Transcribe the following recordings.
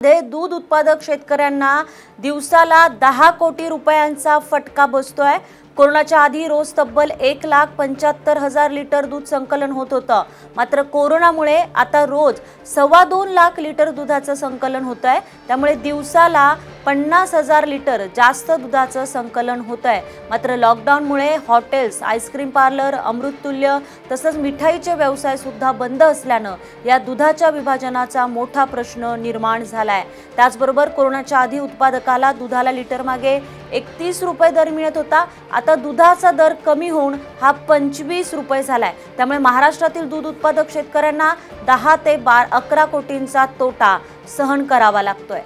दूध उत्पादक शेतकऱ्यांना दिवसाला 10 कोटी रुपयांचा फटका बसतोय। कोरोनाच्या आधी रोज तब्बल 1,75,000 लिटर दूध संकलन होत होतं, मात्र कोरोनामुळे आता रोज 2.25 लाख लिटर दुधाचं संकलन होत आहे। त्यामुळे दिवसाला 50,000 लिटर जास्त दुधाचं संकलन होत आहे। मात्र लॉकडाऊनमुळे हॉटेल्स, आईस्क्रीम पार्लर, अमृततुल्य तसंच मिठाईचे व्यवसाय सुद्धा बंद असल्यानं या दुधाच्या विभाजनाचा मोठा प्रश्न निर्माण झालाय। त्याचबरोबर कोरोनाच्या आधी उत्पादकाला दुधाला लिटर मागे 31 रुपये दर मिळत होता, आता दुधाचा दर कमी होऊन हा 25 रुपये झालाय। त्यामुळे महाराष्ट्रातील दूध उत्पादक शेतकऱ्यांना 10 ते 11 कोटींचा तोटा सहन करावा लागतोय।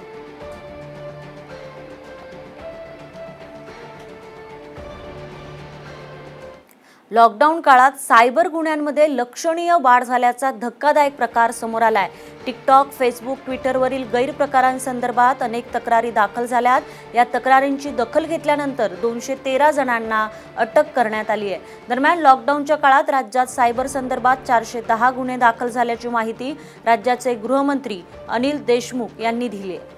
लॉकडाऊन काळात सायबर गुन्ह्यांमध्ये लक्षणीय वाढ झाल्याचा धक्कादायक प्रकार समोर आलाय। टिकटॉक, फेसबुक, ट्विटरवरील गैरप्रकारांसंदर्भात अनेक तक्रारी दाखल झाल्यात। या तक्रारींची दखल घेतल्यानंतर 213 जणांना अटक करण्यात आली आहे। दरम्यान लॉकडाऊनच्या काळात राज्यात सायबर संदर्भात 410 गुन्हे दाखल झाल्याची माहिती राज्याचे गृहमंत्री अनिल देशमुख यांनी दिली आहे।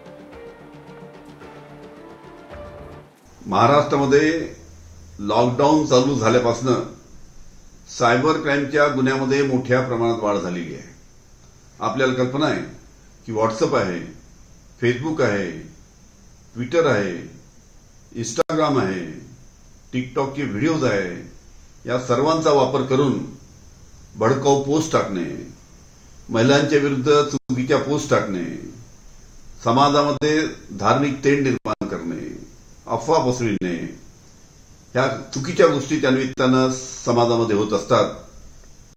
महाराष्ट्रामध्ये लॉकडाऊन चालू झाल्यापासून सायबर क्राईमच्या गुन्ह्यामध्ये मोठ्या प्रमाणात वाढ झालेली आहे। आपल्याला कल्पना आहे की व्हॉट्सअप आहे, फेसबुक आहे, ट्विटर आहे, इंस्टाग्राम आहे, टिकटॉकचे व्हिडिओज आहे, या सर्वांचा वापर करून भडकाऊ पोस्ट टाकणे, महिलांच्या विरुद्ध चुकीच्या पोस्ट टाकणे, समाजामध्ये धार्मिक तेढ निर्माण करणे, अफवा पसरविणे, या चुकीच्या गोष्टी त्या निमित्तानं समाजामध्ये होत असतात।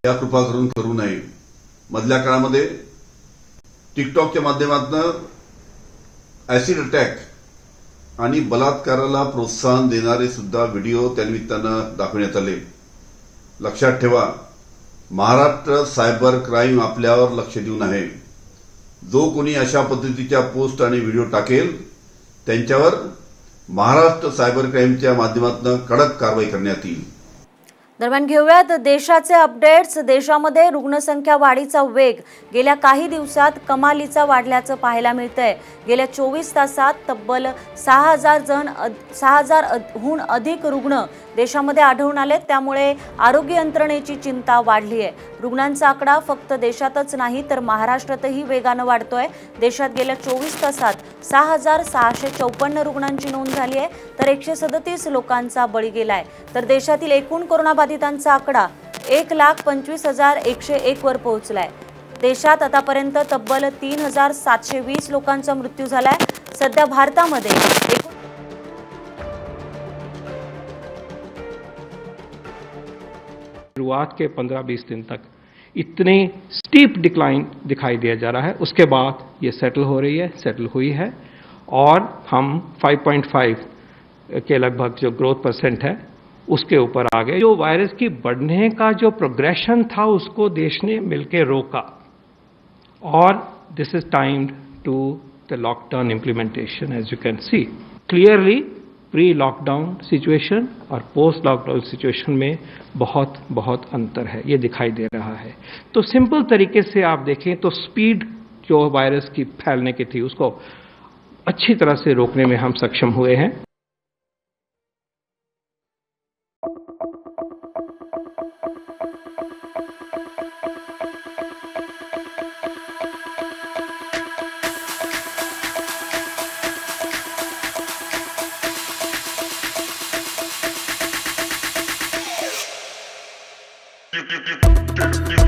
या कृपा करून करू नये। मधल्या काळामध्ये टिकटॉकच्या माध्यमातून ऍसिड अटॅक आणि बलात्काराला प्रोत्साहन देणारे सुद्धा व्हिडिओ त्या निमित्तानं दाखवण्यात आले। लक्षात ठेवा, महाराष्ट्र सायबर क्राईम आपल्यावर लक्ष देऊन आहे। जो कोणी अशा पद्धतीच्या पोस्ट आणि व्हिडिओ टाकेल त्यांच्यावर महाराष्ट्र सायबर क्राईमच्या माध्यमातून कडक कारवाई करण्यात येईल। दरम्यान घेऊयात देशाचे अपडेट्स। देशामध्ये रुग्णसंख्या वाढीचा वेग गेल्या काही दिवसात कमालीचा वाढल्याचं पाहायला मिळतंय। गेल्या 24 तासात तब्बल 6,000हून अधिक रुग्ण देशामध्ये आढळून आले। त्यामुळे आरोग्य यंत्रणेची चिंता वाढली आहे। रुग्णांचा आकडा फक्त देशातच नाही तर महाराष्ट्रातही वेगानं वाढतोय। देशात गेल्या 24 तासात 6,654 रुग्णांची नोंद झाली आहे, तर 137 लोकांचा बळी गेलाय। तर देशातील एकूण कोरोनाबाधितांचा आकडा 1,25,101 वर पोहोचलाय। देशात आतापर्यंत तब्बल 3,720 लोकांचा मृत्यू झालाय। सध्या भारतामध्ये शुरुआत के 15-20 दिन तक इतने स्टीप डिक्लाइन दिखाई दिया जा रहा है, उसके बाद ये सेटल हो रही है, सेटल हुई है और हम 5.5 के लगभग जो ग्रोथ परसेंट है उसके ऊपर आ गए। जो वायरस की बढ़ने का जो प्रोग्रेशन था उसको देश ने मिलकर रोका और this is timed to the lockdown implementation. As you can see clearly pre lockdown situation और पोस्ट लॉकडाउन सिचुएशन में बहुत बहुत अंतर है, ये दिखाई दे रहा है। तो सिंपल तरीके से आप देखें तो स्पीड जो वायरस की फैलने की थी उसको अच्छी तरह से रोकने में हम सक्षम हुए हैं। Tip, tip, tip, tip, tip.